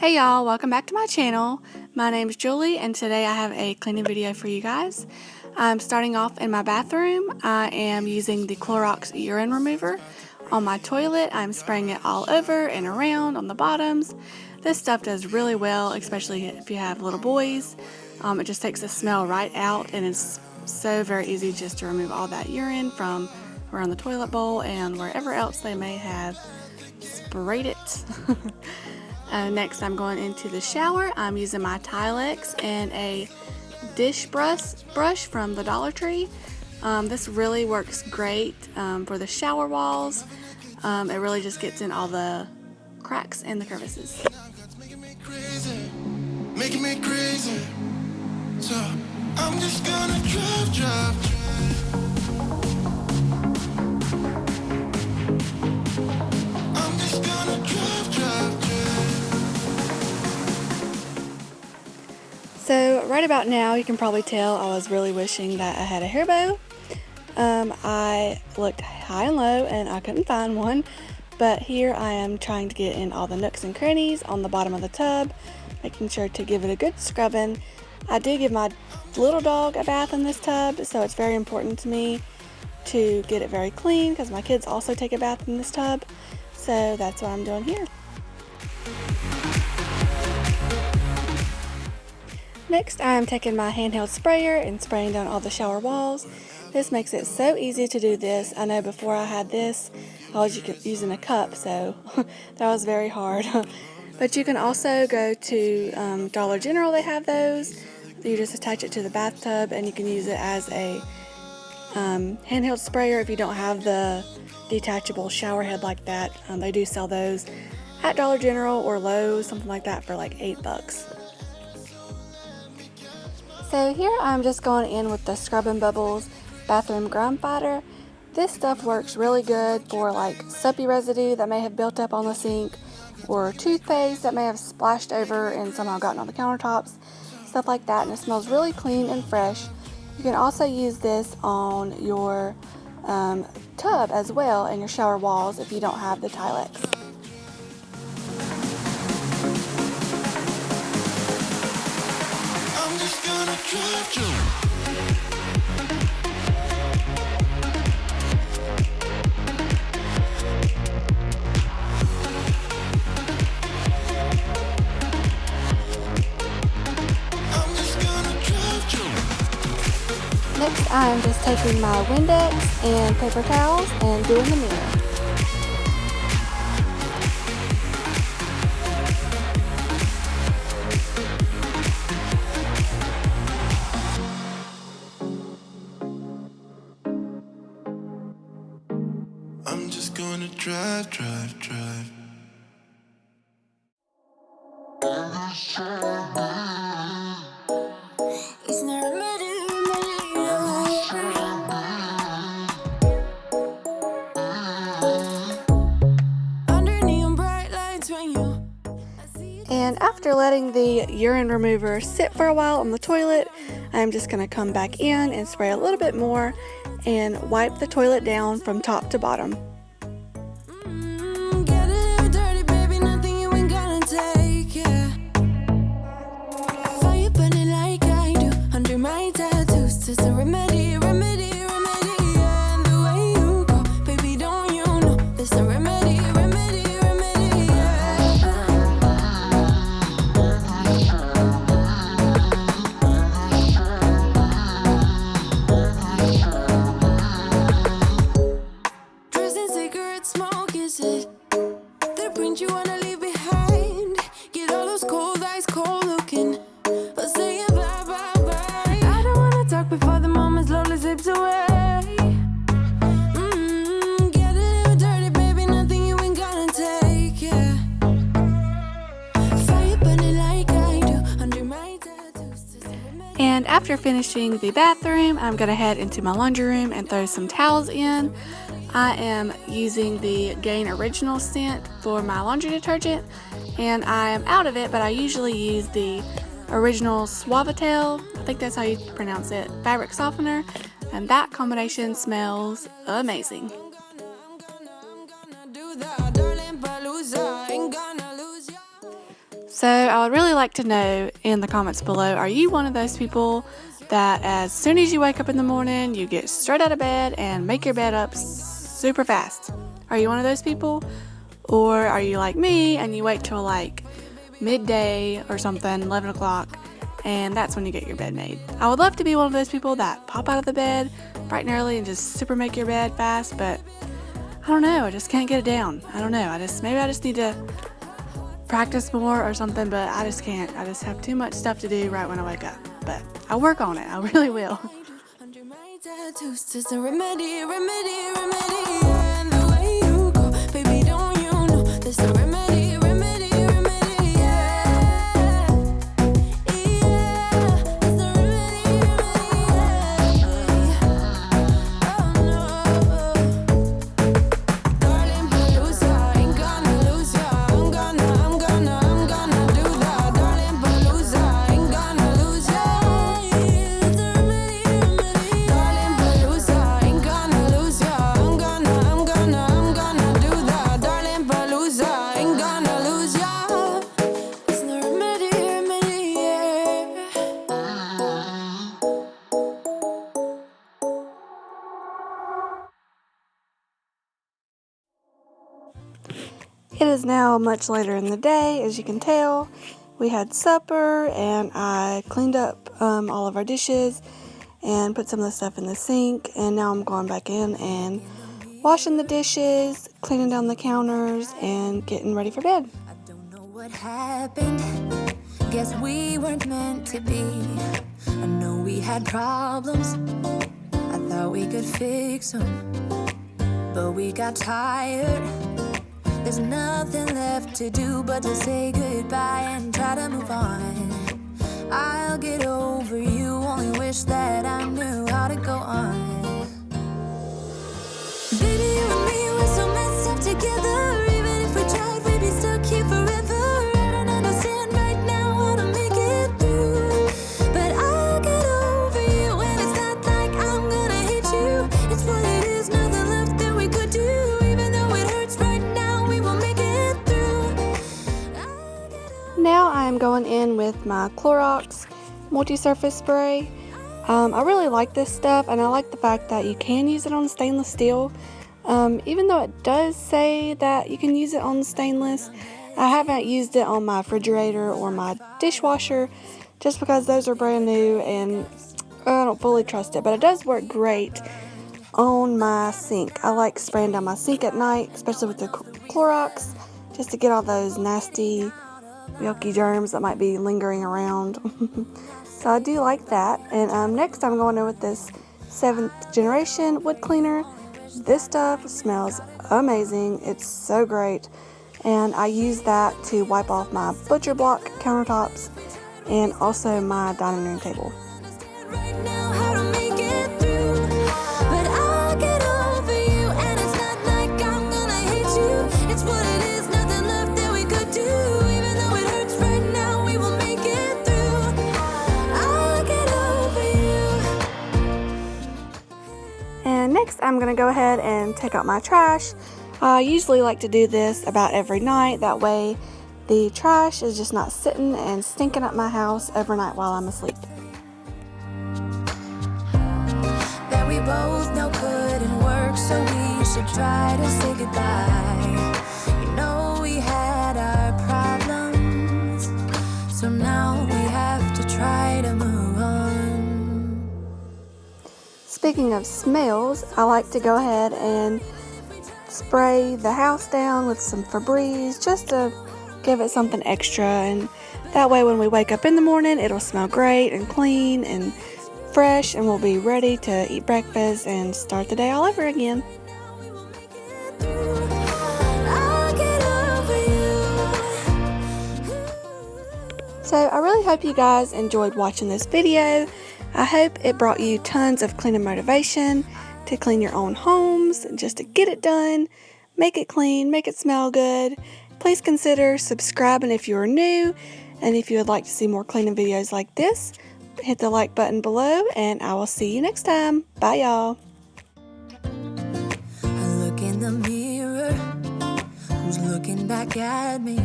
Hey y'all, welcome back to my channel. My name is Julie and today I have a cleaning video for you guys. I'm starting off in my bathroom. I am using the Clorox urine remover. On my toilet, I'm spraying it all over and around on the bottoms. This stuff does really well, especially if you have little boys. It just takes the smell right out and it's so very easy just to remove all that urine from around the toilet bowl and wherever else they may have sprayed it. Next, I'm going into the shower. I'm using my Tilex and a dish brush from the Dollar Tree. This really works great for the shower walls. It really just gets in all the cracks and the crevices. Making me crazy. So I'm just gonna drive. I'm just gonna drive. So right about now, you can probably tell I was really wishing that I had a hair bow. I looked high and low and I couldn't find one, but here I am trying to get in all the nooks and crannies on the bottom of the tub, making sure to give it a good scrubbing. I do give my little dog a bath in this tub, so it's very important to me to get it very clean because my kids also take a bath in this tub, so that's what I'm doing here. Next, I'm taking my handheld sprayer and spraying down all the shower walls. This makes it so easy to do this. I know before I had this, I was using a cup, so that was very hard. But you can also go to Dollar General, they have those. You just attach it to the bathtub and you can use it as a handheld sprayer if you don't have the detachable shower head like that. They do sell those at Dollar General or Lowe's, something like that, for like $8. So here I'm just going in with the Scrub and Bubbles bathroom grime fighter. This stuff works really good for like soapy residue that may have built up on the sink or toothpaste that may have splashed over and somehow gotten on the countertops, stuff like that, and it smells really clean and fresh. You can also use this on your tub as well and your shower walls if you don't have the Tilex. I'm just gonna drive. Next, I'm just taking my Windex and paper towels and doing the mirror. I'm just gonna drive. It's not under neon bright lights when you. And after letting the urine remover sit for a while on the toilet, I'm just going to come back in and spray a little bit more and wipe the toilet down from top to bottom. Get a little dirty, baby, nothing you ain't gonna take, yeah. Fire burning like I do under my tattoos. Just a remedy, yeah. And the way you go, baby, don't you know? There's a remedy, yeah. Dressing cigarette smoke, is it? The print you wanna leave behind. Get all those cold eyes cold looking. But say bye bye. I don't wanna talk before the moment slowly slips away. Get a little dirty, baby, nothing you ain't gonna take, yeah. Fire burning like I do under my tattoos. And after finishing the bathroom, I'm going to head into my laundry room and throw some towels in. I am using the Gain Original scent for my laundry detergent, and I am out of it, but I usually use the Original Suavitel, I think that's how you pronounce it, fabric softener, and that combination smells amazing. So I would really like to know in the comments below, are you one of those people that as soon as you wake up in the morning, you get straight out of bed and make your bed up super fast? Are you one of those people? Or are you like me and you wait till like midday or something, 11 o'clock, and that's when you get your bed made? I would love to be one of those people that pop out of the bed bright and early and just super make your bed fast, but I don't know, I just can't get it down. I don't know, maybe I just need to practice more or something, but I just can't. I just have too much stuff to do right when I wake up, but I'll work on it. I really will. Under my tattoos, just a remedy, remedy, remedy. And the way you go, baby, don't you know? There's a remedy, remedy, remedy. Yeah, yeah. There's a remedy, remedy. Oh no, darling, Palooza, ain't gonna lose ya. I'm gonna do that, darling, Palooza, ain't gonna lose ya. There's a remedy, remedy. Darling, Palooza, ain't gonna lose ya. I'm gonna do that, darling, Palooza, ain't gonna lose ya. There's no remedy, remedy, yeah. It is now much later in the day, as you can tell. We had supper and I cleaned up all of our dishes and put some of the stuff in the sink, and now I'm going back in and washing the dishes, cleaning down the counters, and getting ready for bed. I don't know what happened. Guess we weren't meant to be. I know we had problems. I thought we could fix them, but we got tired. There's nothing left to do but to say goodbye and try to move on. I'll get over you, only wish that I knew how to go on. Baby, you and me, we're so messed up together. Even if we tried, we'd be stuck here forever. I don't understand right now how to make it through, but I'll get over you, and it's not like I'm gonna hate you. It's what it is, nothing left that we could do. Even though it hurts right now, we will make it through. Now I am going in with my Clorox multi-surface spray. I really like this stuff, and I like the fact that you can use it on stainless steel. Even though it does say that you can use it on stainless, I haven't used it on my refrigerator or my dishwasher just because those are brand new and I don't fully trust it, but it does work great on my sink. I like spraying down my sink at night, especially with the Clorox, just to get all those nasty, yucky germs that might be lingering around. So I do like that. And next I'm going in with this 7th generation wood cleaner. This stuff smells amazing. It's so great. And I use that to wipe off my butcher block countertops and also my dining room table. Right now, how to make it through, but I'll get over you, and it's not like I'm gonna hate you. It's what it is, nothing left that we could do. Even though it hurts right now, we will make it through. I'll get over you. And next I'm going to go ahead and take out my trash. I usually like to do this about every night. That way the trash is just not sitting and stinking up my house every night while I'm asleep. That we both know couldn't work, so we should try to say goodbye. You know we had our problems, so now we have to try to move on. Speaking of smells, I like to go ahead and spray the house down with some Febreze just to give it something extra, and that way when we wake up in the morning it'll smell great and clean and fresh, and we'll be ready to eat breakfast and start the day all over again. I'll get over you. So I really hope you guys enjoyed watching this video. I hope it brought you tons of cleaning motivation to clean your own homes, just to get it done, make it clean, make it smell good. Please consider subscribing if you are new, and if you would like to see more cleaning videos like this, hit the like button below, and I will see you next time. Bye, y'all. I look in the mirror, who's looking back at me?